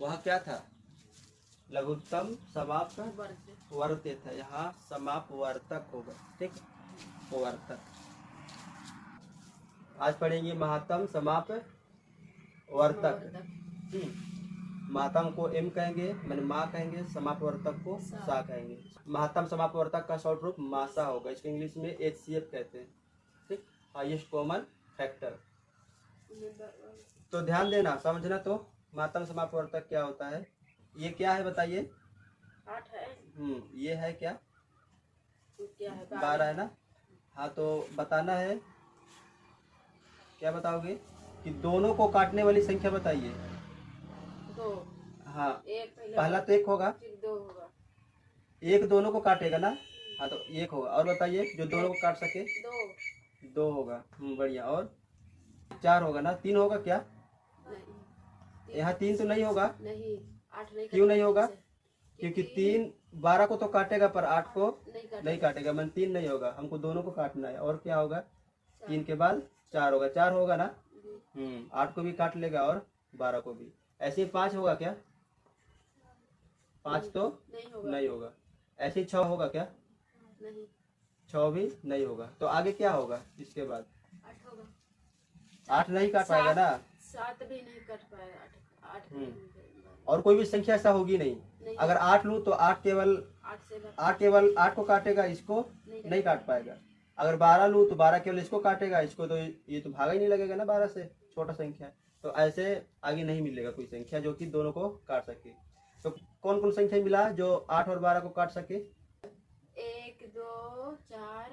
वह क्या था? लघुत्तम समाप्त वर्त्य था, यहाँ समापवर्तक होगा। ठीक, वर्तक। आज पढ़ेंगे महात्म समाप वर्तक। महात्म को एम कहेंगे, मैंने माँ कहेंगे, समापवर्तक को सा कहेंगे। महात्म समापवर्तक का शॉर्ट रूप मासा होगा, इसको इंग्लिश में HCF कहते हैं। ठीक, हाईएस्ट कॉमन फैक्टर। तो ध्यान देना, समझना। तो महात्म समापवर्तक क्या होता है? ये क्या है बताइए? 8 है। ये है क्या? क्या है? 12 है ना। हाँ, तो बताना है। क्या बताओगे? कि दोनों को काटने वाली संख्या बताइए। 2। हाँ, एक पहला तो 1 होगा, फिर 2 होगा। 1 दोनों को काटेगा ना। हाँ, तो 1 होगा। और बताइए जो दोनों को काट सके? 2 होगा। बढ़िया। और 4 होगा ना। 3 होगा क्या? नहीं, यहाँ 3 तो नहीं होगा। नहीं, 8 नहीं। क्यों नहीं होगा? क्योंकि 3 12 को तो काटेगा पर 8 को नहीं काटेगा। मन 3 नहीं होगा, हमको दोनों को काटना है। और क्या होगा? 3 के बाद 4 होगा। 4 होगा ना। 8 को भी काट लेगा और 12 को भी। ऐसे 5 होगा क्या? 5 तो नहीं होगा। ऐसे ही 6 होगा क्या? नहीं, 6 भी नहीं होगा। तो आगे क्या होगा इसके बाद? 8 होगा। 8 नहीं काट पाएगा ना। 7 भी नहीं काट पाएगा। 8 और कोई भी संख्या ऐसा होगी नहीं। अगर 8 लूँ तो 8 केवल 8 को काटेगा, इसको नहीं काट पाएगा। अगर 12 लूँ तो 12 केवल इसको काटेगा, इसको तो ये तो भागा ही नहीं लगेगा ना 12 से, छोटा संख्या है। तो ऐसे आगे नहीं मिलेगा कोई संख्या जो कि दोनों को काट सके। तो कौन कौन संख्या मिला जो 8 और 12 को काट सके? 1 2 4।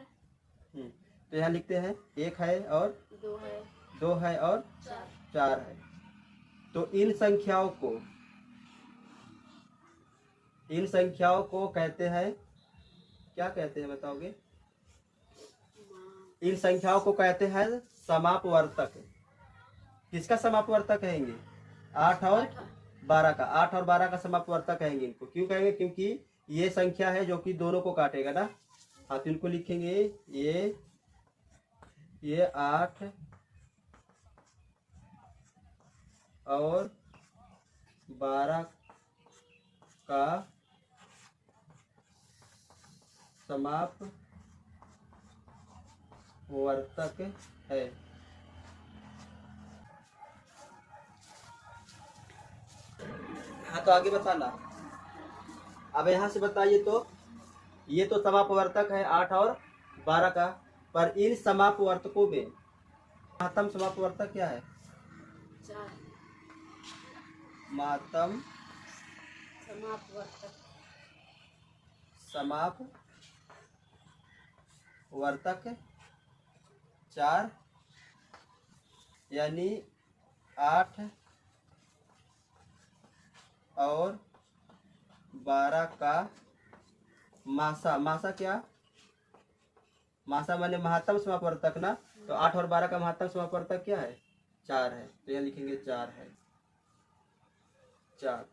तो यहाँ लिखते हैं 1 है और 2 है, 2 है और 4 है। तो इन संख्याओं को कहते हैं, क्या कहते हैं बताओगे? इन संख्याओं को कहते हैं समापवर्तक। किसका समापवर्तक कहेंगे? 8 और 12 का। 8 और 12 का समापवर्तक कहेंगे इनको। क्यों कहेंगे? क्योंकि ये संख्या है जो कि दोनों को काटेगा ना। हाँ, तो इनको लिखेंगे ये 8 और 12 का समापवर्तक है। हाँ, तो आगे बताना। अब यहाँ से बताइए। तो ये तो समापवर्तक है 8 और 12 का, पर इन समापवर्तकों में महत्तम समापवर्तक क्या है? 4। महत्तम समापवर्तक 4, यानी 8 और 12 का मासा क्या? मासा माने महत्तम समापवर्तक ना। तो 8 और 12 का महत्तम समापवर्तक क्या है? 4 है। तो यहाँ लिखेंगे 4 है। 4,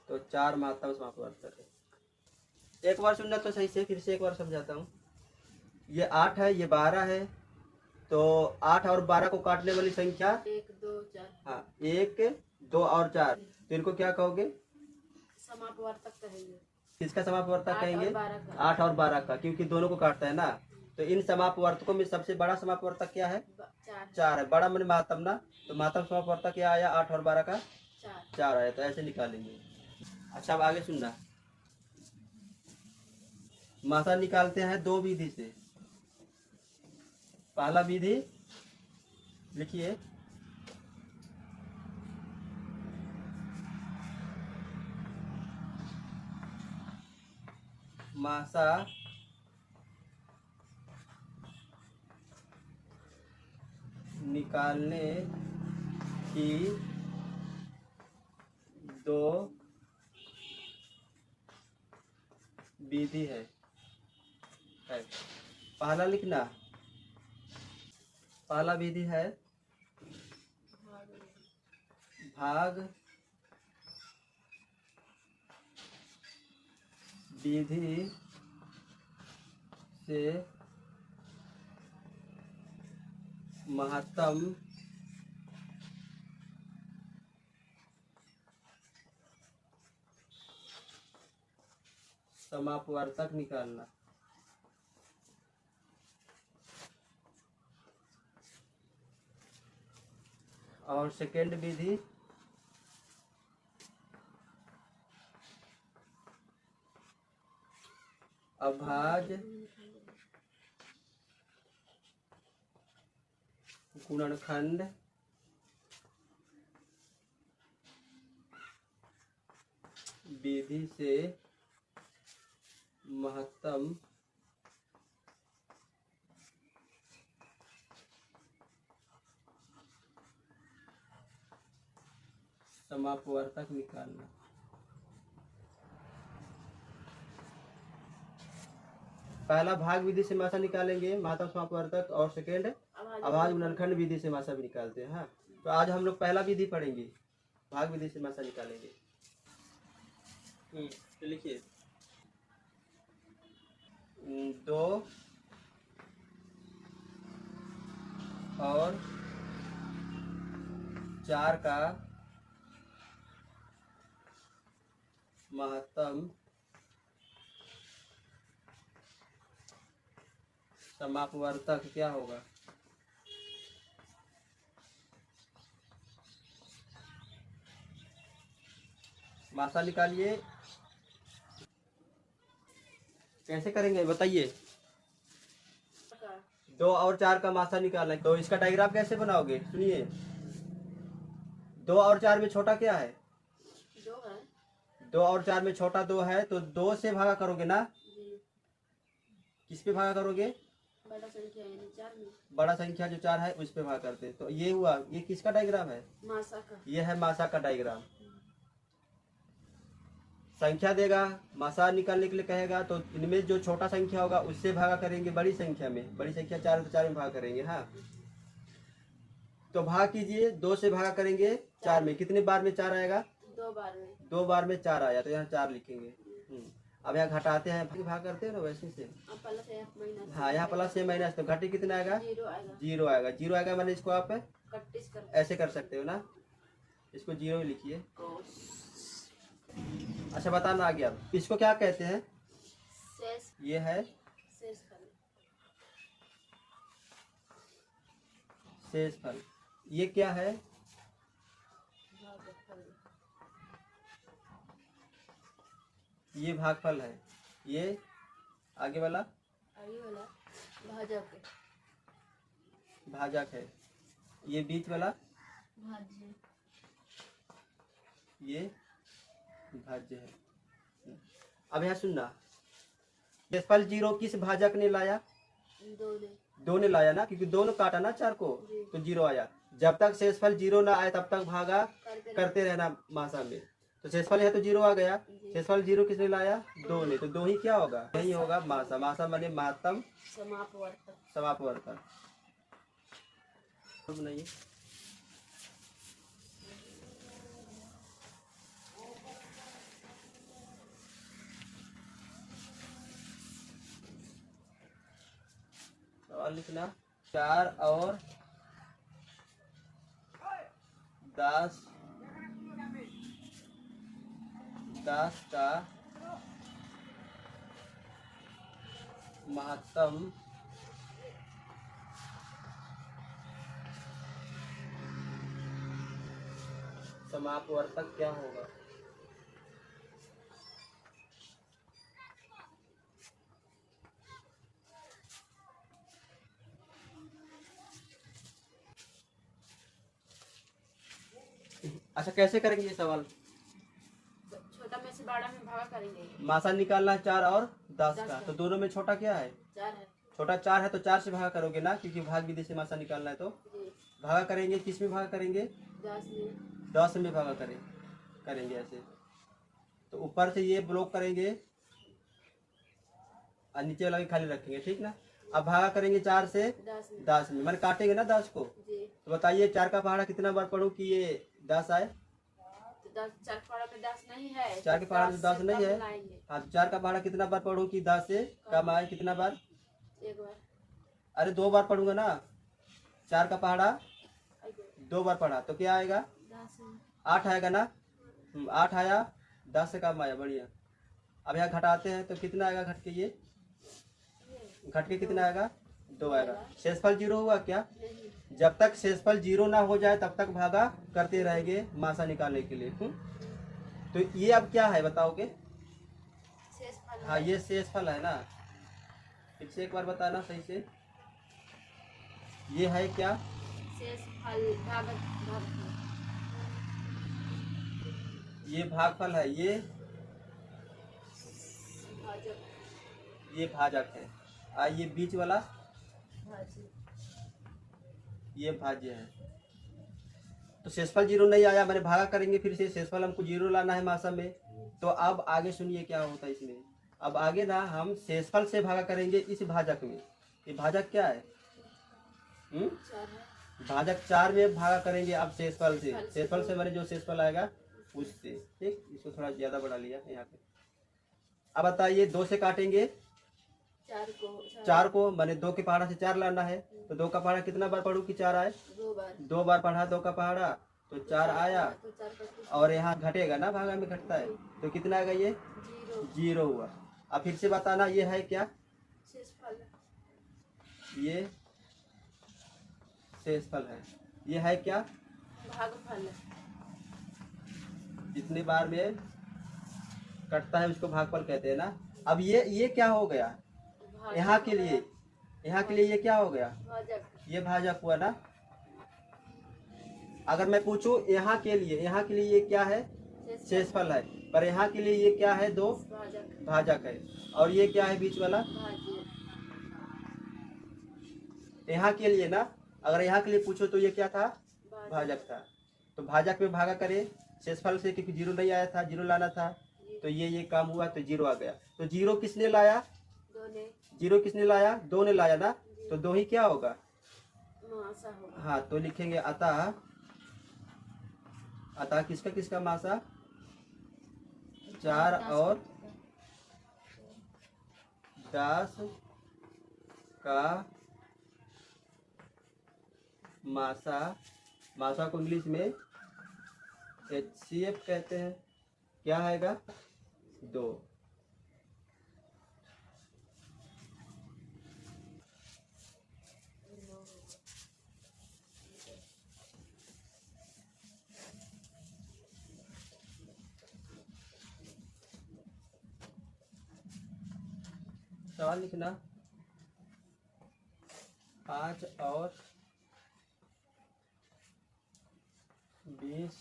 तो 4 महत्तम समापवर्तक है। एक बार सुनना तो सही से, फिर से एक बार समझाता हूँ। ये 8 है, ये 12 है। तो 8 और 12 को काटने वाली संख्या 1 2 4। हाँ, 1 2 और 4। तो इनको क्या कहोगे? समापवर्तक कहेंगे। किसका समापवर्तक कहेंगे? 8 और 12 का, क्योंकि दोनों को काटता है ना। तो इन समापवर्तकों में सबसे बड़ा समापवर्तक क्या है? 4 है। बड़ा मैंने महत्तम ना। तो महत्तम समापवर्तक क्या आया? 8 और 12 का 4 आया। तो ऐसे निकालेंगे। अच्छा, अब आगे सुनना। मासा निकालते हैं 2 विधि से। पहला विधि लिखिए, मासा निकालने की 2 विधि है। पहला लिखना, पहला विधि है भाग विधि से महत्तम समापवर्तक निकालना। और सेकेंड विधि अभाज्य गुणनखंड विधि से महत्तम समापवर्तक निकालना। पहला भाग विधि से मासा निकालेंगे महत्तम समापवर्तक, और सेकेंड अभाज्य गुणनखंड विधि से मासा भी निकालते हैं। हाँ, तो आज हम लोग पहला विधि पढ़ेंगे, भाग विधि से मासा निकालेंगे। तो लिखिए 2 और 4 का महत्तम समापवर्तक क्या होगा? मासा निकालिए। कैसे करेंगे बताइए? 2 और 4 का मासा निकालना है, तो इसका डायग्राम कैसे बनाओगे? सुनिए, 2 और 4 में छोटा क्या है? 2 है। 2 और 4 में छोटा 2 है, तो 2 से भागा करोगे ना? जी। किस पे भागा करोगे? बड़ा संख्या यानी 4 में। बड़ा संख्या जो 4 है उस पे भाग करते। तो ये हुआ, ये किसका डायग्राम है? मासा का। ये है मासा का डायग्राम। संख्या देगा, मासा निकालने के लिए कहेगा, तो इनमें जो छोटा संख्या होगा उससे भागा करेंगे बड़ी संख्या में। बड़ी संख्या 4 है तो 4 में भाग करेंगे। हाँ, तो भाग कीजिए। 2 से भागा करेंगे 4 में। कितने बार में 4 आएगा? 2 बार में। 2 बार में 4 आया, तो यहाँ 4 लिखेंगे। अब यहाँ घटाते हैं, भाग करते हैं ना वैसे से। अब प्लस है माइनस। हाँ, यहाँ प्लस से माइनस, तो घटे कितना आएगा? 0 आएगा। 0 आएगा। 0 आएगा मैंने इसको आप 31 कर ऐसे कर सकते हो ना, इसको 0 ही लिखिए। अच्छा, बताना आ गया। इसको क्या कहते हैं? शेष। ये है शेषफल। शेषफल। ये क्या है? भागफल। ये भागफल है। ये आगे वाला भाजक। भाजक है। ये बीच वाला भाज्य। ये भाज्य है। अब यहाँ सुनना, शेषफल 0 किस भाजक ने लाया? 2 ने लाया ना, क्योंकि 2 ने काटा ना 4 को, तो 0 आया। जब तक शेषफल 0 ना आए तब तक भागा करते रहना मासा में। तो शेषफल है तो 0 आ गया। शेषफल 0 किसने लाया? 2 ने, तो 2 ही क्या होगा? यही होगा मासा। मासा माने महत्तम समापवर्तक। बनाइए। और लिखना 4 और 10 का महत्तम समापवर्तक क्या होगा? अच्छा, कैसे करेंगे ये सवाल? छोटा में से बड़ा में भागा करेंगे। मासा निकालना है 4 और 10 का, तो दोनों में छोटा क्या है? 4 है। छोटा 4 है तो 4 से भागा करोगे ना, क्योंकि भाग विधि से मासा निकालना है। तो जी। भागा करेंगे, किस में भागा करेंगे? 10 में। 10 में भागा करेंगे ऐसे। तो ऊपर से ये ब्लॉक करेंगे और नीचे वाला भी खाली रखेंगे, ठीक ना। अब भागा करेंगे 4 से 10 में, मैंने काटेंगे ना 10 को। जी। तो बताइए 4 का पहाड़ा कितना बार पढ़ूं कि ये 10 आए? तो 4 पहाड़ा में 10 नहीं है। 4 के पहाड़ा में 10 नहीं है। हाँ, तो 4 का पहाड़ा कितना बार पढ़ूं कि 10 से कम आए? कितना बार? 1 बार। अरे 2 बार पढ़ूंगा ना। 4 का पहाड़ा 2 बार पढ़ा तो क्या आएगा? 10 8 आएगा ना। 8 आया, 10 से कम आया। बढ़िया, अब यहाँ घटाते हैं तो कितना आएगा घट के, ये घट के कितना आएगा 2 आएगा। शेषफल 0 हुआ क्या? नहीं। जब तक शेषफल 0 ना हो जाए तब तक भागा करते रहेंगे मासा निकालने के लिए। तो ये अब क्या है बताओगे? शेषफल। हाँ ये शेषफल है ना। फिर से एक बार बताना सही से, ये है क्या? शेषफल भागफल। ये भागफल है, ये भाजक। ये भाजक है। ये बीच वाला भाज्य। ये भाज्य है। तो शेषफल 0 नहीं आया, मैंने भागा करेंगे फिर से, शेषफल हमको 0 लाना है मासा में। तो अब आगे सुनिए क्या होता है इसमें। अब आगे ना हम शेषफल से भागा करेंगे इस भाजक में। ये भाजक क्या है? 4 है। भाजक 4 में भागा करेंगे अब शेषफल से। शेषफल से मैंने जो शेषफल आएगा उससे। ठीक, इसको थोड़ा ज्यादा बढ़ा लिया यहाँ पे। अब बताइए 2 से काटेंगे 4 को मैंने 2 के पहाड़ा से 4 लाना है। तो 2 का पहाड़ा कितना बार पढ़ू कि 4 आए? 2 बार। 2 बार पढ़ा 2 का पहाड़ा तो 4 आया। तो 4 का कुछ और यहाँ घटेगा ना, भागा में घटता है, तो कितना आएगा? ये 0 हुआ। अब फिर से बताना ये है क्या? शेषफल। ये शेषफल है। ये है क्या? भागफल। जितने बार में कटता है उसको भागफल कहते हैं ना। अब ये क्या हो गया? यहाँ के लिए ये क्या हो गया? भाजक। ये भाजक हुआ ना। अगर मैं पूछूं यहाँ के लिए ये क्या है? शेषफल है। पर यहाँ के लिए ये क्या है? 2 भाजक। भाजक है। और ये क्या है बीच वाला? भाज्य। यहाँ के लिए ना, अगर यहाँ के लिए पूछो तो ये क्या था? भाजक था। तो भाजक में भागा करे शेषफल से, क्योंकि 0 नहीं आया था, 0 लाना था। तो ये काम हुआ तो 0 आ गया। तो 0 किसने लाया? 2 ने। 0 किसने लाया? 2 ने लाया ना। तो 2 ही क्या होगा? मासा होगा। हाँ, तो लिखेंगे अतः किसका मासा? 4 और 10 का मासा को इंग्लिश में HCF कहते हैं। क्या आएगा? 2। सवाल लिखना 5 और 20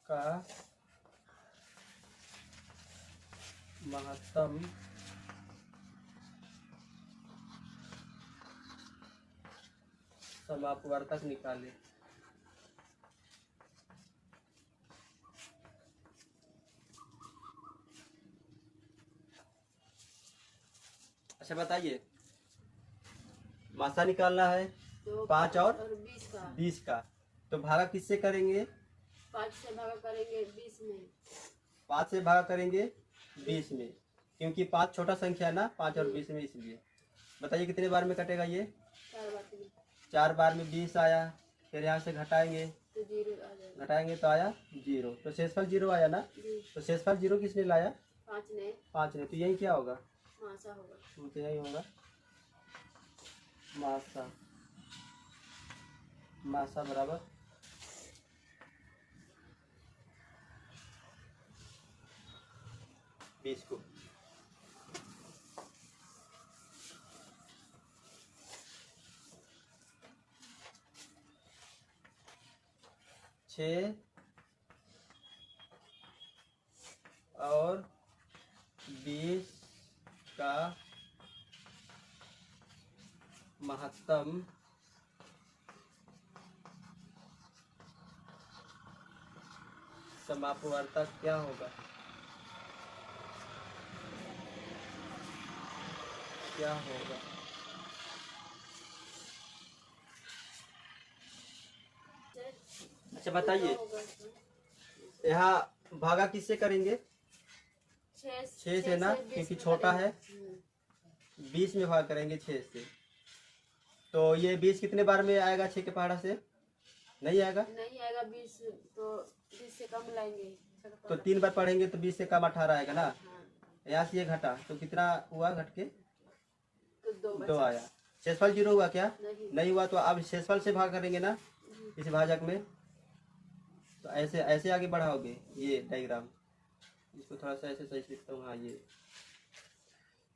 का महत्तम समापवर्तक निकाले। अच्छा बताइए, मासा निकालना है 5 और 20 का। तो भागा किससे करेंगे? 5 से भागा करेंगे 20 में। 5 से भागा करेंगे 20 में, क्योंकि 5 छोटा संख्या है ना, 5 और 20 में, इसलिए। बताइए कितने बार में कटेगा ये? 4 बार में। 4 बार में 20 आया। फिर यहाँ से घटाएंगे तो 0 आ जाएगा। घटाएंगे तो आया 0। तो शेषफल 0 आया ना। तो शेषफल 0 किसने लाया? 5 ने। 5 ने। तो यही क्या होगा? मासा होगा। तो यही होगा मासा बराबर 20 को। छः और 20 का महत्तम समापवर्तक क्या होगा? क्या होगा? अच्छा बताइए, यहाँ भागा किससे करेंगे? 6 से ना, क्योंकि छोटा है। 20 में भाग करेंगे 6 से। तो ये 20 कितने बार में आएगा 6 के पहाड़ा से? नहीं आएगा। 20 तो 20 से कम लाएंगे। तो 3 बार पढ़ेंगे तो 20 से कम 18 आएगा ना। यहाँ से ये घटा तो कितना हुआ घट के? तो 2 2 बचा। आया। शेषफल 0 हुआ क्या? नहीं। नहीं हुआ। तो अब शेषफल से भाग करेंगे ना इस भाजक में, तो ऐसे ऐसे आगे बढ़ाओगे ये डायग्राम। इसको थोड़ा सा ऐसे सही से लिखता हूँ। हाँ ये,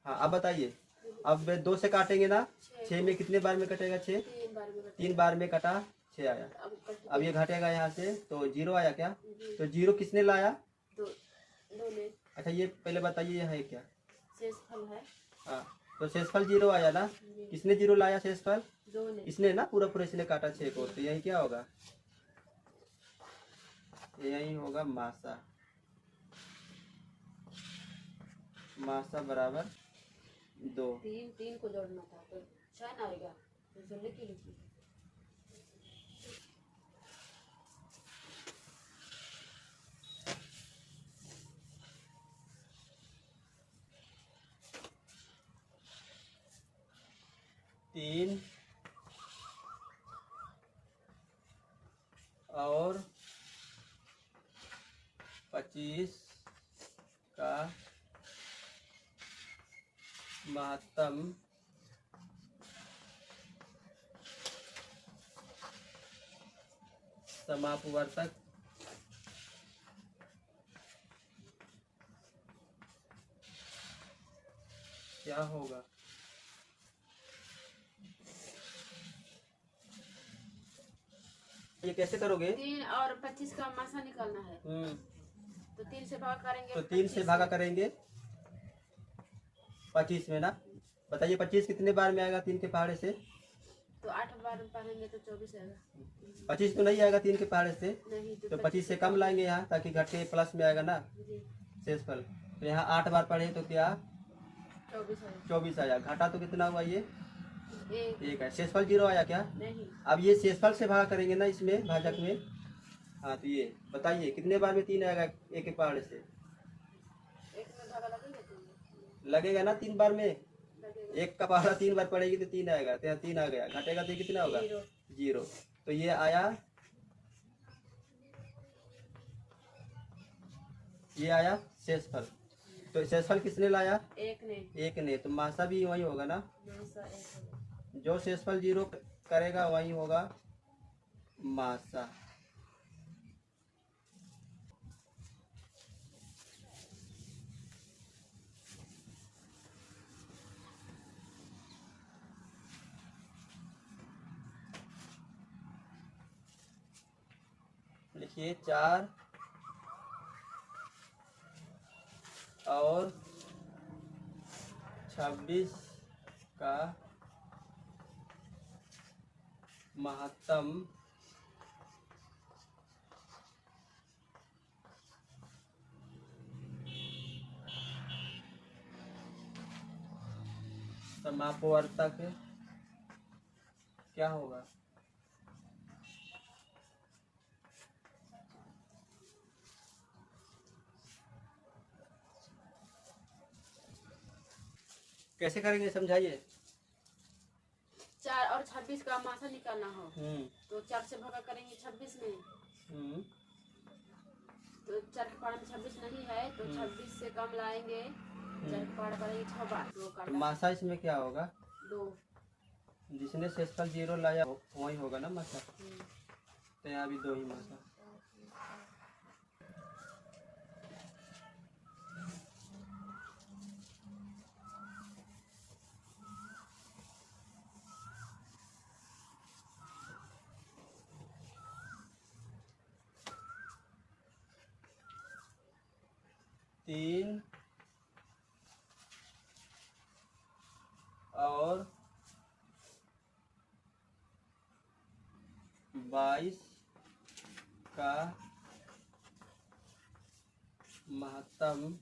हाँ अब बताइए। अब 2 से काटेंगे ना, 6 में कितने बार में कटेगा? 6 3 बार में 3 बार में कटा, 6 आया। अब ये घटेगा यहाँ से तो 0 आया क्या? तो 0 किसने लाया? 2 ने। अच्छा ये पहले बताइए ये है क्या? शेषफल है। हाँ तो शेषफल 0 आया ना। किसने 0 लाया शेषफल? 2 ने। इसने ना पूरा इसने काटा 6 को। तो यही क्या होगा? यही होगा मासा। मासा बराबर 2। 3 को जोड़ना था तो 6 ना आएगा। तो लिखी 3 और 25 का महत्तम समापवर्तक क्या होगा? ये कैसे करोगे? 3 और 25 का मासा निकालना है। तो 3 से भाग करेंगे। तो 3 से भागा करेंगे 25 में ना। बताइए 25 कितने बार में आएगा 3 के पहाड़े से? तो 8 बार में पढ़ेंगे तो 24 आएगा। 25 तो नहीं आएगा 3 के पहाड़े से। नहीं तो 25 से कम लाएंगे यहाँ, ताकि घटे प्लस में आएगा ना शेषफल। तो यहाँ 8 बार पढ़े तो क्या? 24 आया। घटा तो कितना हुआ? ये 1 है। शेषफल 0 आया क्या? नहीं। अब ये शेषफल से भागा करेंगे ना इसमें भाजक में। हाँ तो ये बताइए कितने बार में 3 आएगा 1 के पहाड़े से? 1 में भागा लगेगा ना 3 बार में। 1 का पहाड़ा 3 बार पड़ेगी तो 3 आएगा। तो यहाँ 3 आ गया। घटेगा तो कितना होगा? 0। तो ये आया, ये आया शेषफल। तो शेषफल किसने लाया? 1 ने। तो मासा भी वही होगा ना। जो शेषफल 0 करेगा वही होगा मासा। लिखिए 4 और 26 का महत्तम समापवर्तक क्या होगा? कैसे करेंगे समझाइए। 4 और 26 का मासा निकालना हो तो 4 से भागा करेंगे 26 में। तो 4 के पहाड़ में 26 नहीं है तो 26 से कम लाएंगे। 4 के पहाड़ करेंगे 6 बार। तो मासा इसमें क्या होगा? 2। जिसने शेषफल 0 लाया वही होगा ना मासा। तो यहाँ भी 2 ही मासा। तीन और 22 का महत्तम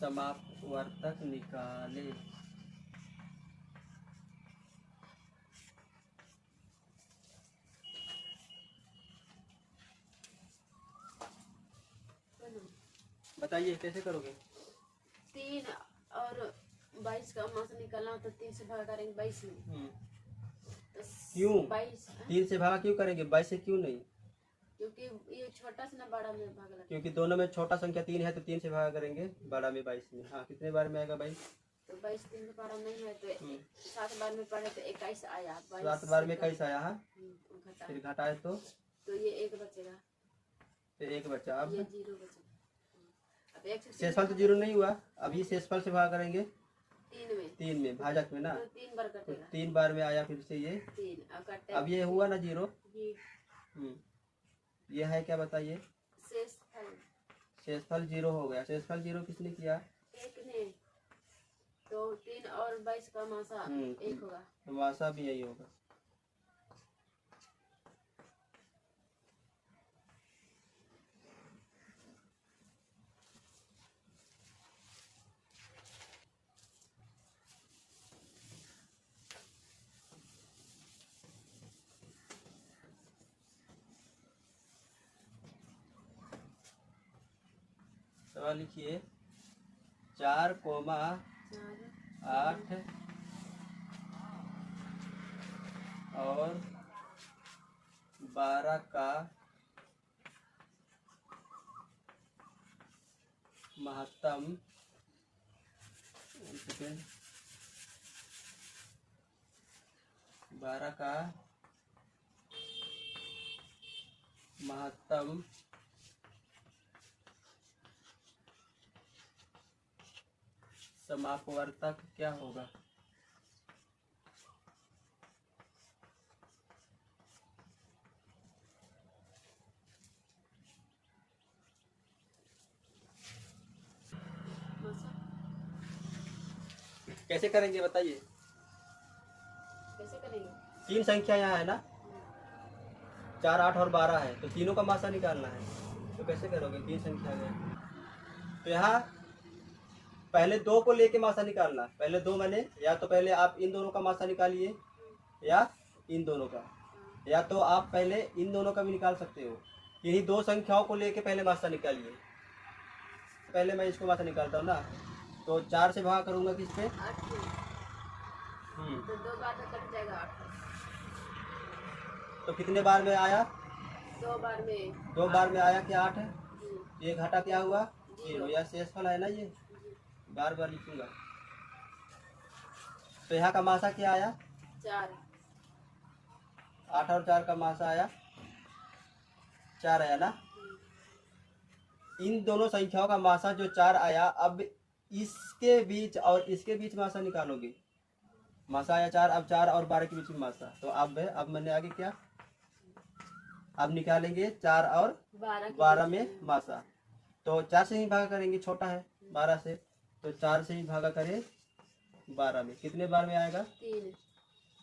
समापवर्तक निकाले। बताइए कैसे करोगे? 3 और 22 का मासा निकालना हो तो 3 से भागा करेंगे 22 में। तो क्यों? 22 3 से भागा क्यों करेंगे? 22 से क्यों नहीं? क्योंकि ये छोटा से ना बड़ा में भाग लगता क्योंकि दोनों में छोटा संख्या 3 है तो 3 से भागा करेंगे, बड़ा में 22 में। हाँ, कितने बार में आएगा भाई? तो 22 3 में बड़ा नहीं है तो 7 बार में पढ़े तो 21 आया। 7 बार में 21 आया है, घटा फिर घटाए तो ये 1 बचेगा, तो 1 बचा। अब ये 0 बचेगा। अब 1 से शेषफल तो 0 नहीं हुआ, अभी शेषफल से भागा करेंगे 3 में भाजक में ना, तो 3 बार तो कटेगा। 3 बार में आया फिर से ये 3 अब कटे। अब ये हुआ ना 0। ये ये है क्या बताइए? शेषफल। शेषफल 0 हो गया। शेषफल 0 किसने किया? 1 ने। तो 3 और 22 का मासा 1 होगा। मासा भी यही होगा। सवाल लिखिए 4, 8 और 12 का महत्तम 12 का महत्तम समापवर्तक क्या होगा? कैसे करेंगे बताइए? कैसे करेंगे? 3 संख्या यहाँ है ना, 4, 8 और 12 है, तो तीनों का मासा निकालना है। तो कैसे करोगे? 3 संख्या में तो यहाँ पहले 2 को लेके मासा निकालना। पहले 2 मैंने, या तो पहले आप इन दोनों का मासा निकालिए या इन दोनों का, या तो आप पहले इन दोनों का भी निकाल सकते हो। यही 2 संख्याओं को लेके पहले मासा निकालिए। पहले मैं इसको मासा निकालता हूँ ना, तो 4 से भाग करूंगा किस पे? 8 तो 2 बार में कट जाएगा 8। तो कितने बार में आया? 2 बार में। 2 बार में आया क्या? 8 है। ये घटा क्या हुआ? 0। यह शेषफल है ना, ये बार बार लिखूंगा। तो यहाँ का मासा क्या आया? 4। 8 और 4 का मासा आया 4 आया ना। इन दोनों संख्याओं का मासा जो 4 आया, अब इसके बीच और इसके बीच मासा निकालोगे। मासा आया 4, अब 4 और 12 के बीच में मासा। तो अब मैंने आगे क्या, अब निकालेंगे 4 और 12 में मासा। तो 4 से ही भागा करेंगे, छोटा है 12 से, तो 4 से ही भागा करें 12 में। कितने बार में आएगा?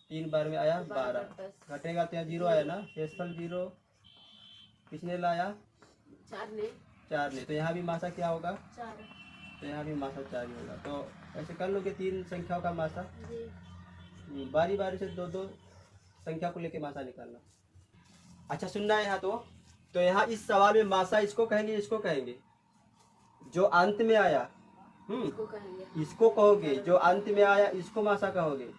3 बार में आया 12। घटेगा तो यहाँ 0 आया ना, शेषफल 0 किसने लाया? 4 ने। तो यहाँ भी मासा क्या होगा? 4। तो यहाँ भी मासा 4 ही होगा। तो ऐसे कर लोगे 3 संख्याओं का मासा। बारी बारी से 2 संख्या को लेके मासा निकालना। अच्छा सुनना है यहाँ तो यहाँ इस सवाल में मासा इसको कहेंगे, इसको कहेंगे जो अंत में आया। इसको कहोगे, जो अंत में आया इसको मासा कहोगे,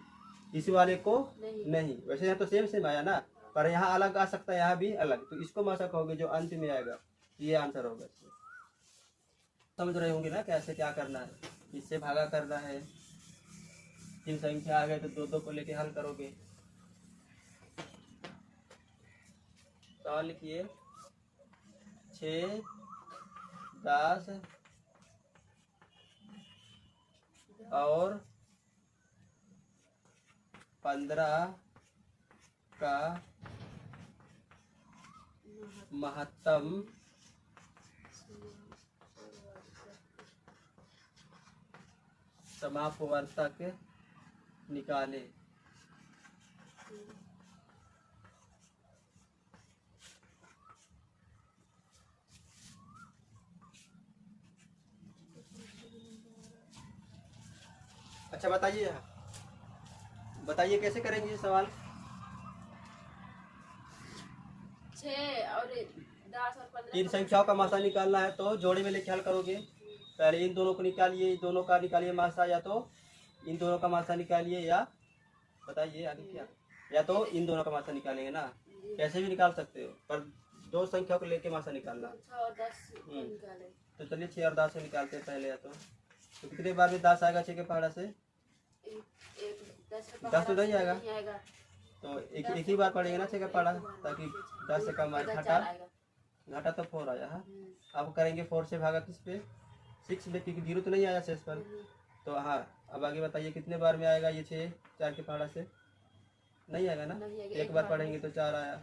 इस वाले को नहीं। वैसे यहाँ तो सेम आया ना, पर यहाँ अलग आ सकता है, यहाँ भी अलग। तो इसको मासा कहोगे जो अंत में आएगा। ये आंसर होगा। समझ रहे होंगे ना कैसे क्या करना है? इससे भागा करना है। 3 संख्या आ गए तो 2 को लेके हल करोगे। सवाल लिखिए 6, 10 और 15 का महत्तम समापवर्तक निकाले। अच्छा बताइए कैसे करेंगे ये सवाल? 6 और 10 और 15 3 संख्याओं का मासा निकालना है तो जोड़े में लेके हल करोगे। पहले इन दोनों को निकालिए, इन दोनों का निकालिए मासा, या तो इन दोनों का मासा निकालिए, या बताइए आगे क्या, या तो इन दोनों का मासा निकालेंगे ना। कैसे भी निकाल सकते हो, पर दो संख्या को लेके मासा निकालना। 6 और 10 निकाले। तो चलिए 6 और 10 से निकालते हैं पहले। या तो कितने बार में 10 आएगा 6 के पहाड़ा से? 10 तो नहीं आएगा, तो एक ही बार पड़ेगा ना 6 का पहाड़ा, ताकि 10 से कम आए। घाटा तो 4 आया है। अब करेंगे 4 से भागा किस पे? 6 में, क्योंकि 0 तो नहीं आया शेष पर। तो हाँ, अब आगे बताइए कितने बार में आएगा ये 6 4 के पहाड़ा से? नहीं आएगा ना, एक बार पढ़ेंगे तो 4 आया।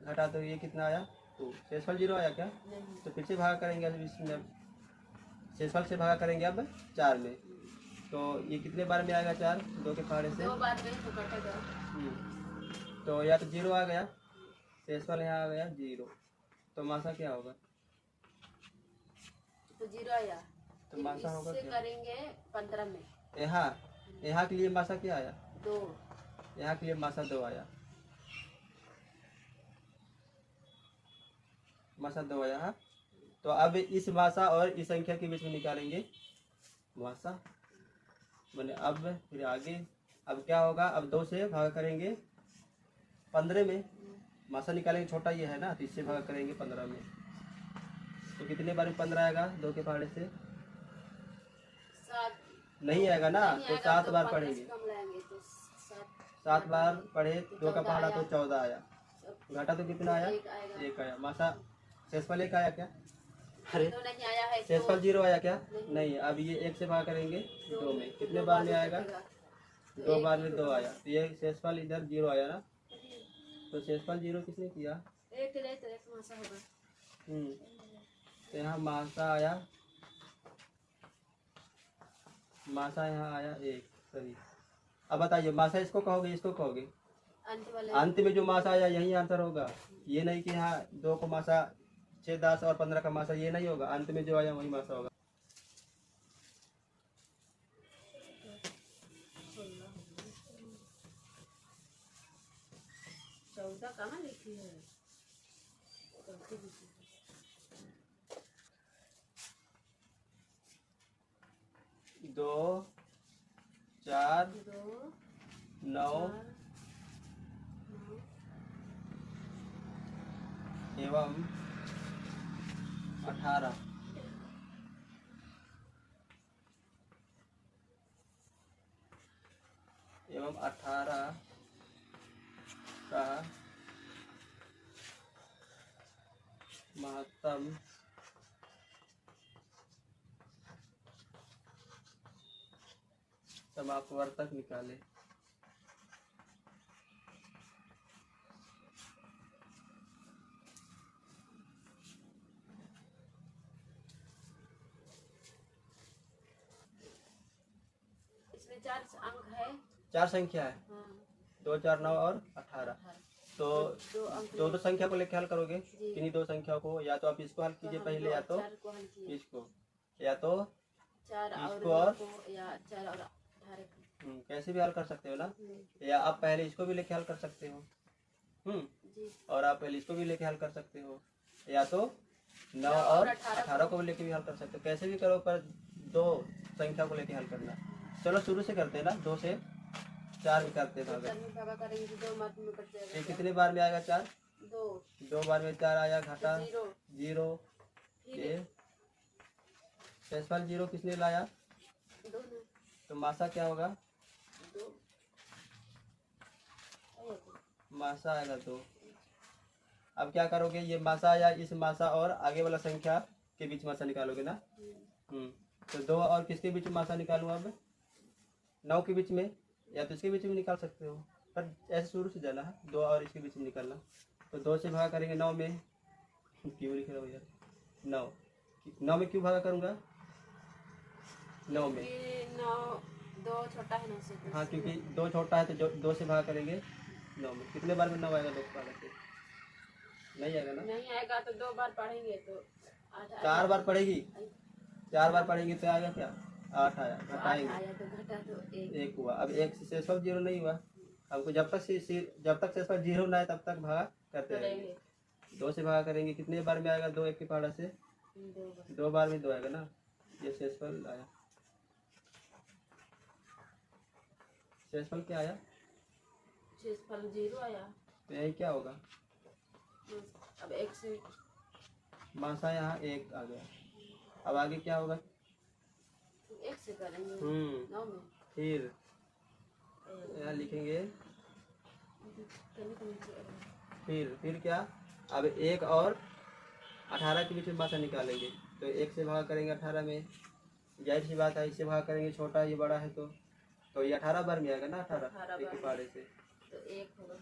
घटा तो ये कितना आया? 2। शेषफल 0 आया क्या? तो फिर से भागा करेंगे इसमें, शेषफल से भागा करेंगे अब 4 में। तो ये कितने बार में आएगा 4 2 के पहाड़े से? 2 बार में तो कटेगा। तो या तो 0 आ गया, शेषफल यहाँ आ गया 0, तो मासा क्या होगा? तो 0 आया, तो मासा होगा क्या? करेंगे 15 में। यहाँ के लिए मासा क्या आया? 2। यहाँ के लिए मासा 2 आया। मासा 2 आया है। तो अब इस मासा और इस संख्या के बीच में निकालेंगे मासा, मैंने अब फिर आगे। अब क्या होगा? अब 2 से भाग करेंगे 15 में, मासा निकालेंगे, छोटा ये है ना, तो इससे भाग करेंगे 15 में। तो कितने बार में 15 आएगा 2 के पहाड़े से? 7 नहीं आएगा ना, तो 7 बार पढ़ेंगे। 7 बार पढ़े 2 का पहाड़ा तो 14 आया। घाटा तो कितना आया? 1 आया। मासा शेषफल 1 आया क्या? अरे तो नहीं आया है। शेषफल 0 आया क्या? नहीं। अब ये 1 से भाग करेंगे 2 में, कितने बार में आएगा? 2 बार में 2 आया। तो ये शेषफल इधर 0 आया ना, तो शेषफल 0 किसने किया? 1 मासा होगा। तो यहाँ मासा आया, मासा यहाँ आया 1, सही। अब बताइए मासा इसको कहोगे इसको कहोगे? अंत में जो मासा आया यही आंसर होगा। ये नहीं कि यहाँ 2 को मासा 6 10 और 15 का मासा, ये नहीं होगा। अंत में जो आया वही मासा होगा। कहाँ लिखी है? 2 4 9 एवं 18 का महत्तम समापवर्तक निकाले। इसमें 4 अंक है, 4 संख्या है। 2 4 9 और 18। तो दो संख्या को लेकर हल करोगे, किन्हीं 2 संख्या को। या तो आप इसको हल कीजिए पहले, या तो इसको, या तो इसको, और या 4 और 18 कैसे भी हल कर सकते हो ना। या आप पहले इसको भी लेके हल कर सकते हो, और आप पहले इसको भी लेके हल कर सकते हो, या तो 9 और 18 को लेके भी हल कर सकते हो। कैसे भी करो, पर 2 संख्या को लेके हल करना। चलो शुरू से करते हैं ना, 2 से 4 भी करते हैं भागा करेंगे तो 2 बार में कट जाएगा। ये कितने बार में आएगा? 4। 2 बार में 4 आया। घाटा 0। ये शेषफल 0 किसने लाया? 2। तो मासा क्या होगा? 2 मासा आएगा 2। अब क्या करोगे? ये मासा आया, इस मासा और आगे वाला संख्या के बीच मासा निकालोगे ना। तो 2 और किसके बीच में मासा निकालूं? अब 9 के बीच में, या तो इसके बीच में निकाल सकते हो, पर ऐसे शुरू से जाना है। 2 और इसके बीच में निकालना। तो 2 से भागा करेंगे 9 में। क्यों लिख रहा हूँ यार? 9 में क्यों भागा करूँगा? 9 में 2 छोटा है 9 से। हाँ, क्योंकि 2 छोटा है, तो 2 से भागा करेंगे 9 में। कितने बार में 9 आएगा? 2 के पहाड़े से नहीं आएगा ना। नहीं आएगा तो 2 बार पढ़ेंगे तो 4 बार पढ़ेगी। 4 बार पढ़ेंगे तो आएगा क्या? 8 आया। घटाएंगे, आया तो घटा तो 1 हुआ। अब 1 से शेषफल 0 नहीं हुआ। हमको जब तक शेषफल 0 ना आए तब तक भागा करते रहेंगे। 2 से भागा करेंगे, कितने बार में आएगा? 2 1 के पहाड़ा से 2 बार में 2 आएगा ना। ये शेषफल आया। शेषफल क्या आया? शेषफल 0 आया। तो यही क्या होगा? अब एक से मासा यहाँ एक आ गया। अब आगे क्या होगा? एक से करेंगे 9 में। फिर यहाँ लिखेंगे, फिर क्या? अब 1 और 18 के बीच में मासा निकालेंगे। तो 1 से भाग करेंगे 18 में, जाहिर सी बात है इससे भाग करेंगे, छोटा ये बड़ा है तो ये 18 बार में आएगा ना। 18 एक के पहाड़े से तो 1 होगा।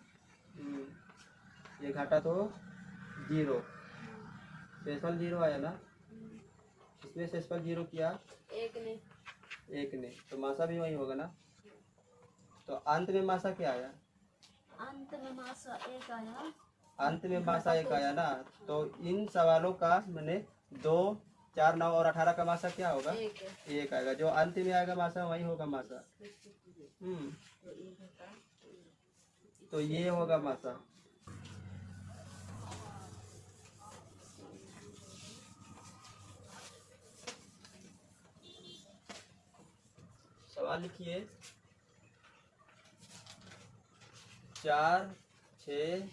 ये घाटा तो 0, सेसफल 0 आया ना। इसमें सेसफल 0 किया 1 ने, तो मासा भी वही होगा ना। तो अंत में मासा क्या आया? अंत में मासा 1 आया। अंत में मासा 1 आया ना। तो इन सवालों का मैंने 2, 4, 9 और 18 का मासा क्या होगा? 1 आएगा। जो अंत में आएगा मासा वही होगा मासा। तो ये होगा मासा। सवाल लिखिए। 4, 6,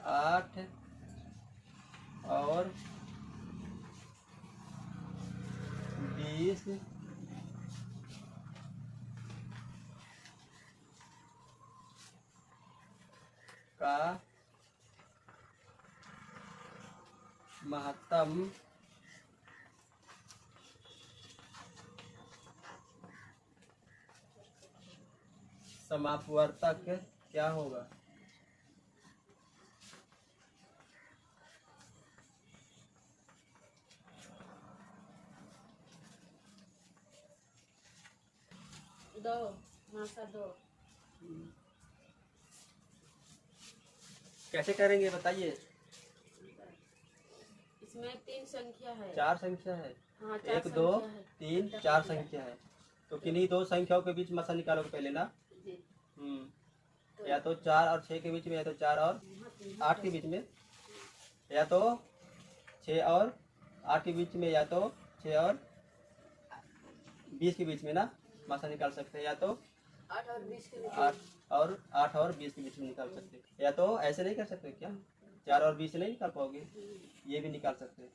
8 और 20 का महत्तम समापवर्तक क्या होगा? मासा 2। कैसे करेंगे बताइए? इसमें 3 संख्या है। 4 संख्या है। हाँ, 1, 2, 3, 4 संख्या है। तो किन्हीं 2 संख्याओं के बीच मासा निकालोगे पहले ना। या तो 4 और 6 के बीच में, या तो 4 और 8 के बीच में, या तो 6 और 8 के बीच में, या तो 6 और 20 के बीच में ना मासा निकाल सकते हैं। या तो 8 और 20 के बीच। 8 और 20 के बीच में निकाल सकते हैं। या तो ऐसे नहीं कर सकते क्या? 4 और 20 से नहीं निकाल पाओगे? ये भी निकाल सकते हैं,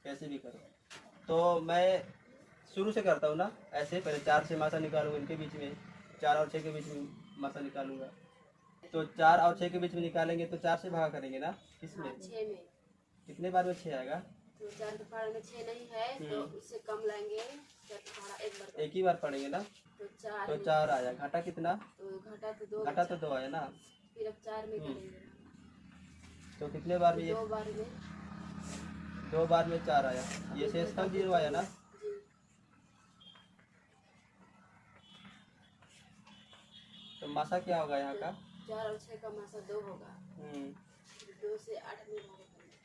कैसे भी करो। तो मैं शुरू से करता हूँ ना ऐसे। पहले 4 से मासा निकालूंगा इनके बीच में, 4 और 6 के बीच में मासा निकालूंगा। तो 4 और 6 के बीच में निकालेंगे तो 4 से भाग करेंगे ना। किसमें? 6 में। कितने बार में 6 आएगा? तो 4 के पहाड़ में 6 नहीं है तो उससे कम लाएंगे। 4 के पहाड़ा एक ही बार पढ़ेंगे ना। तो 4 आया। घाटा कितना? तो घाटा तो 2। घाटा तो 2 आया ना। फिर अब 4 में करेंगे। तो कितने बार में? 2 बार में। 2 बार में 4 आया। ये शेषफल 0 आया ना। तो मासा क्या होगा यहाँ का? 4 और 6 का मासा 2 होगा। 2 से 8 में भाग करेंगे।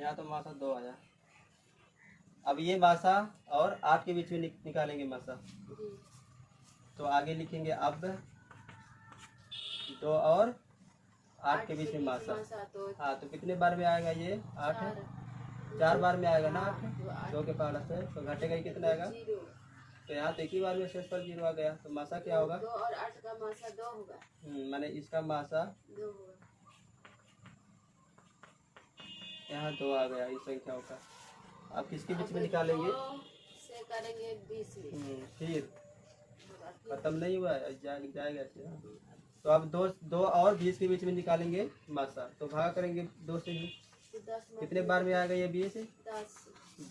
यहाँ तो मासा 2 आया। अब ये मासा और 8 के बीच में निकालेंगे मासा। तो आगे लिखेंगे अब 2 और 8 के बीच में मासा। हाँ, तो कितने बार में आएगा ये? 8। 4 बार में आएगा ना 8। 2 के पहाड़ा से तो घटेगा कितना आएगा? तो यहाँ तो एक ही बार में शेषफल 0 आ गया। तो मासा क्या होगा? 2 और 8 का मासा 2 होगा। माने इसका मासा 2 होगा। यहाँ 2 आ गया इस संख्याओं का। अब किसके बीच में निकालेंगे? 2 से करेंगे 20 में। फिर खत्म नहीं हुआ है, जाएगा ऐसे। तो अब 2 और 20 के बीच में निकालेंगे मासा। तो भाग करेंगे 2 से ही। कितने बार में आएगा ये 20?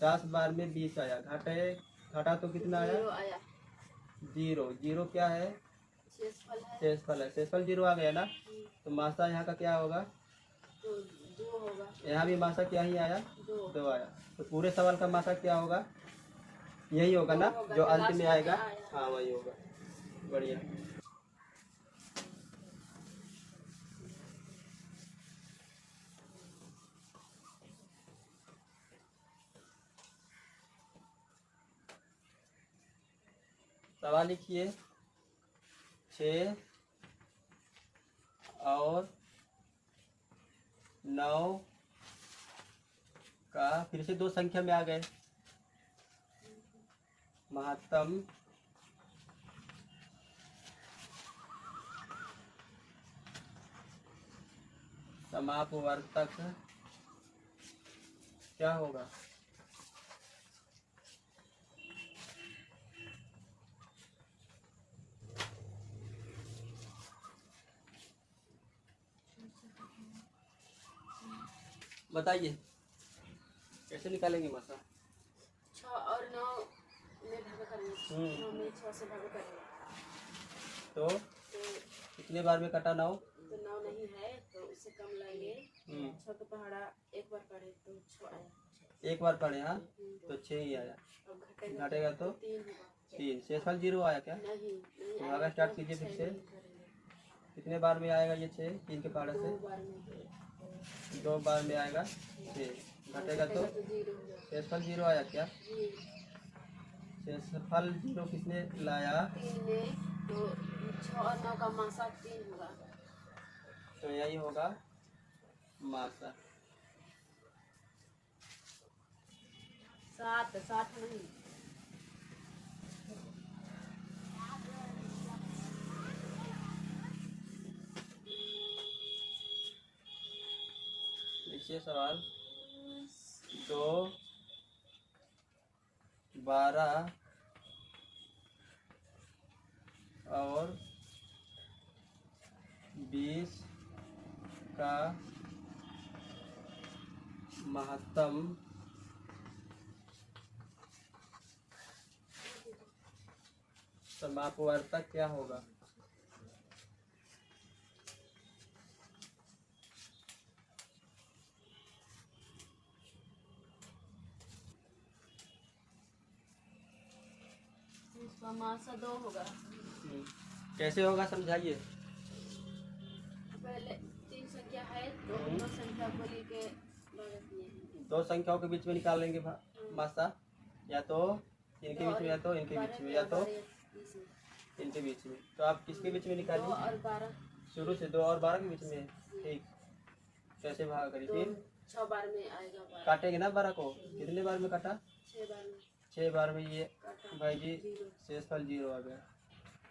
10 बार में 20 आया। घाटा तो कितना आया? 0। 0 क्या है? शेषफल है। शेषफल 0 आ गया ना। तो मासा यहाँ का क्या होगा? तो 2 होगा। यहाँ भी मासा क्या ही आया? 2 आया। तो पूरे सवाल का मासा क्या होगा? यही होगा ना जो अंत में आएगा। हाँ, वही होगा। बढ़िया। सवाल लिखिए। 6 और 9 का फिर से 2 संख्या में आ गए। महत्तम समापवर्तक क्या होगा? बताइए कैसे निकालेंगे मासा? 6 और 9 में भागा करेंगे। 9 में 6 से भागा करेंगे तो कितने बार में कटा 9? तो 9 नहीं है तो उससे कम लाएंगे। 6 का पहाड़ा एक बार पढ़े तो 6 आया। एक बार पढ़े हाँ तो 6 ही आया। अब घटेगा तो 3। शेषफल 0 आया क्या? नहीं भागा स्टार्ट कीजिए फिर से। कितने बार में आएगा ये 6? 3 के पहाड़े से 2 बार में आएगा 6। घटेगा तो शेषफल 0 आया क्या? शेषफल 0 किसने लाया? 3 में तो 6 और 9 का मासा 3 होगा तो यही होगा मासा। 7 नहीं। देखिए सवाल 2, 12 और 20 का महत्तम समापवर्तक क्या होगा? इसका मासा 2 होगा। कैसे होगा समझाइए। पहले 3 संख्या है तो 2 संख्या को लेके भागा किए। 2 संख्याओं के बीच में निकाल लेंगे मासा, या तो इनके बीच में या तो इनके बीच में या तो इनके बीच में। तो आप किसके बीच में 2 निकालिए? और 12 शुरू से 2 और 12 के बीच में। ठीक, कैसे भाग करिए? फिर 6 बार में आएगा 12। काटेंगे ना 12 को। कितने बार में काटा? 6 बार में 6 बार में ये काटा। भाई जी 0 शेषफल 0 आ गया।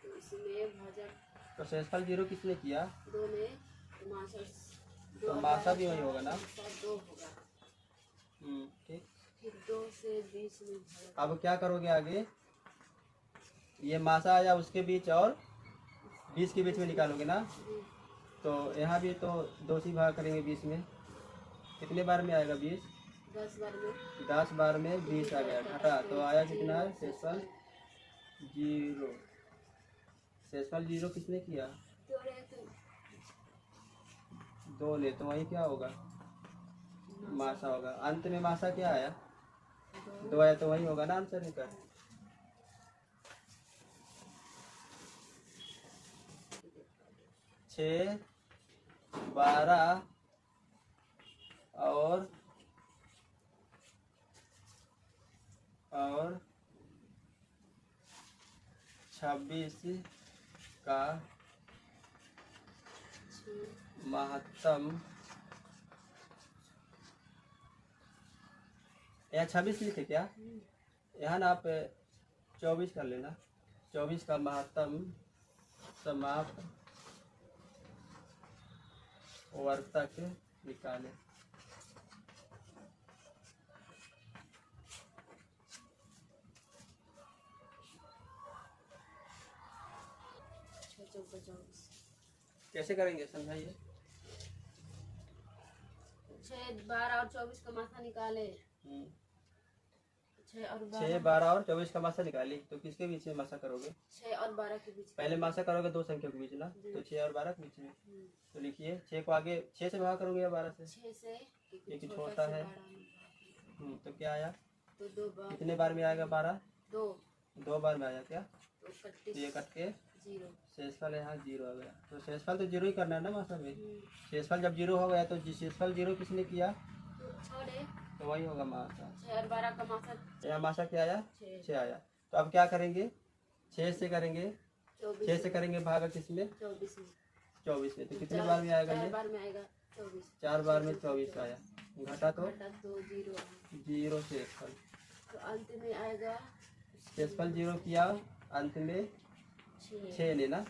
तो इसमें भाजक तो शेषफल 0 किसने किया? 2 में तो मासा तो मासा भी वही होगा ना? 2 होगा। ठीक। फिर 2 से 20 में भागा। अब क्या करोगे आगे? ये मासा आया उसके बीच और 20 के बीच में निकालोगे ना? तो यहाँ भी तो 2 से भाग करेंगे 20 में। कितने बार में आएगा 20? 10 बार में 10 बार में 20 आ गया। घटा तो आया कितना? शेषफल 0। शेषफल 0 किसने किया? 2 ने। तो वही क्या होगा? मासा होगा। अंत में मासा क्या आया? 2 आया तो वही होगा ना आंसर इनका। छः 12 और 26 का महत्तम। यहाँ 26 लिखे क्या? यहाँ ना आप 24 कर लेना। 24 का महत्तम समाप्त वर्तक निकाले। कैसे करेंगे समझाइए। 6, 12 और 24 का मासा निकाले। 6 और 6, 12 और 24 का मासा निकाली। तो किसके बीच में मासा करोगे? 6 और 12 के बीच। पहले मासा करोगे 2 संख्या के बीच ना, तो 6 और 12 के बीच में। तो लिखिए 6 को आगे 6 से भाग करोगे या 12 से? 6 से एक छोटा है। तो क्या आया? तो 2 बार। कितने बार में आएगा 12? 2 बार में आया क्या? तो ये कट के 0। शेषफल यहाँ 0 आ गया। तो शेषफल तो 0 ही करना है ना मासा में। शेषफल जब 0 हो गया तो शेषफल 0 किसने किया? तो वही होगा मासा। 6 और 12 का मासा। यहाँ मासा क्या आया? 6 आया। तो अब क्या करेंगे? 6 से करेंगे। 6 से करेंगे भागा किसमें? 24 में। तो कितने बार में आएगा ये? 4 बार में आएगा 24। 4 बार में 24 आया। घटा तो 0 शेषफल। तो अंत में आएगा शेषफल 0 किया, अंत में 6 लेना।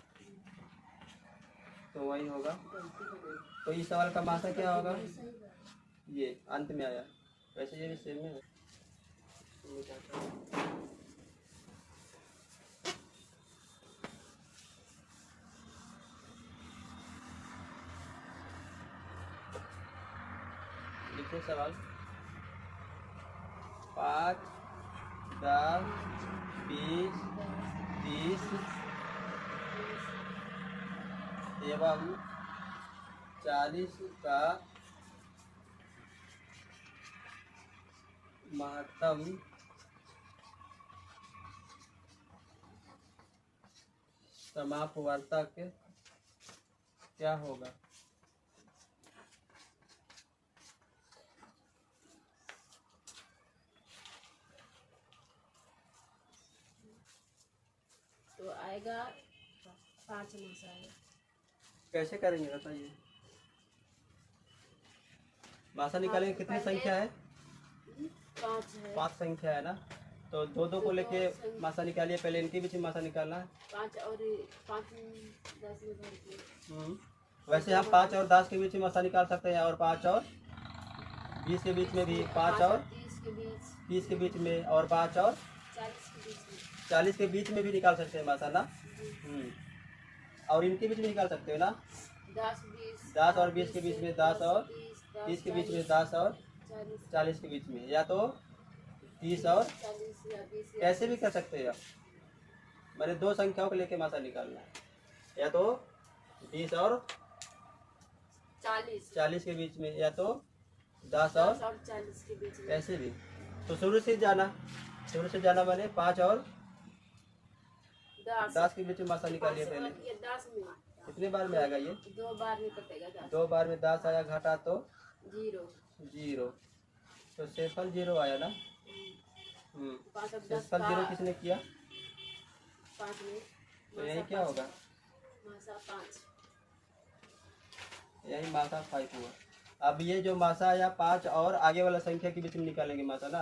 तो वही होगा। गलती हो गई। तो इस सवाल का मासा क्या होगा? ये अंत में आया। वैसे ये भी सेम है। लिखो सवाल। 5, 10, 20, 30 एवं 40 का महत्तम समापवर्तक क्या होगा? तो आएगा 5 मासा आएगा। कैसे करेंगे बताइए? मासा निकालेंगे। कितनी संख्या है? 5 है। 5 संख्या है ना। तो दो दो को लेके मासा निकालिए। पहले इनके बीच में मासा निकालना है। 5 और 5 10 में भर के। वैसे हम 5 और 10 के बीच में मासा निकाल सकते हैं, और 5 और 20 के बीच में भी, 5 और 30 के बीच में, और 5 और 40 के बीच में भी निकाल सकते हैं मासा ना। और इनके बीच में निकाल सकते हो ना। 10 और 20 के बीच में, 10 और 30 के बीच में, 10 और 40 के बीच में, या तो 30 और 40 या 20 कैसे भी कर सकते हैं आप। मैंने दो संख्याओं को लेके मासा निकालना है, या तो 20 और 40 के बीच में, या तो 10 और 40 के बीच में। कैसे भी। तो शुरू से जाना मैंने 5 और 10 के बीच में मासा निकालिए पहले। ये 10 में कितने बार में आएगा ये? 2 बार में कटेगा 10। 2 बार में 10 आया, घटा तो 0। तो शेषफल 0 आया ना। 5 और 10 शेषफल 0 किसने किया? 5 में। तो यही क्या होगा? मासा 5। यही मासा 5 हुआ। अब ये जो मासा आया 5 और आगे वाला संख्या के बीच में निकालेंगे मासा ना।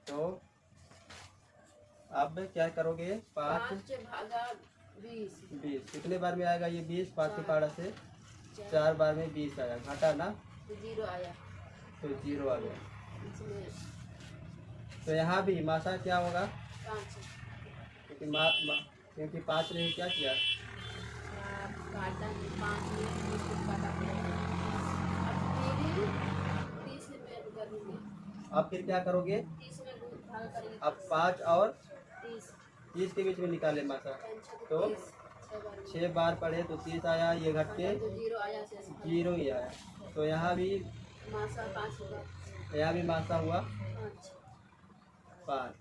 तो अब क्या करोगे? 5 भागा 20। कितने बार में आएगा ये 20? 5 के पहाड़ा से 4 बार में 20 आया, घटा ना तो 0 आया। तो 0 आ गया। इसमें तो यहाँ भी मासा क्या होगा? 5। क्योंकि 5 ने क्या किया? काटा 5 में 20 को काटा। अब मेरे 30 में करूँगी। अब फिर क्या करोगे? 30 में भागा करेंगे। अब 5 और 30 के बीच में निकाले मासा। तो 6 6 बार पढ़े तो 30 आया, ये घट के तो 0 आया। 0 ही आया। तो यहाँ भी मासा 5 होगा। यहाँ भी मासा हुआ 5।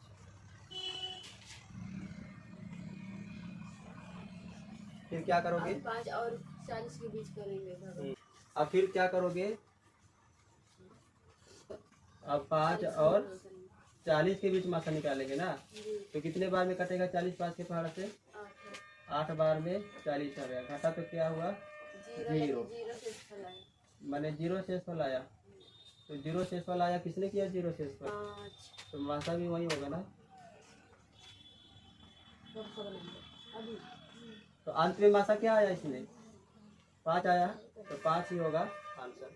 फिर क्या करोगे? 5 और 40 के बीच करेंगे। अब फिर क्या करोगे? अब 5 और 40 के बीच मासा निकालेंगे ना। तो कितने बार में कटेगा 40 5 के पहाड़ से? 8 बार में 40 आ गया, घटा तो क्या हुआ? 0। मैंने 0 शेषफल आया। तो 0 शेषफल आया, किसने किया 0 शेषफल? तो मासा भी वही होगा ना। तो अंत में मासा क्या आया इसमें? 5 आया, तो 5 ही होगा आंसर।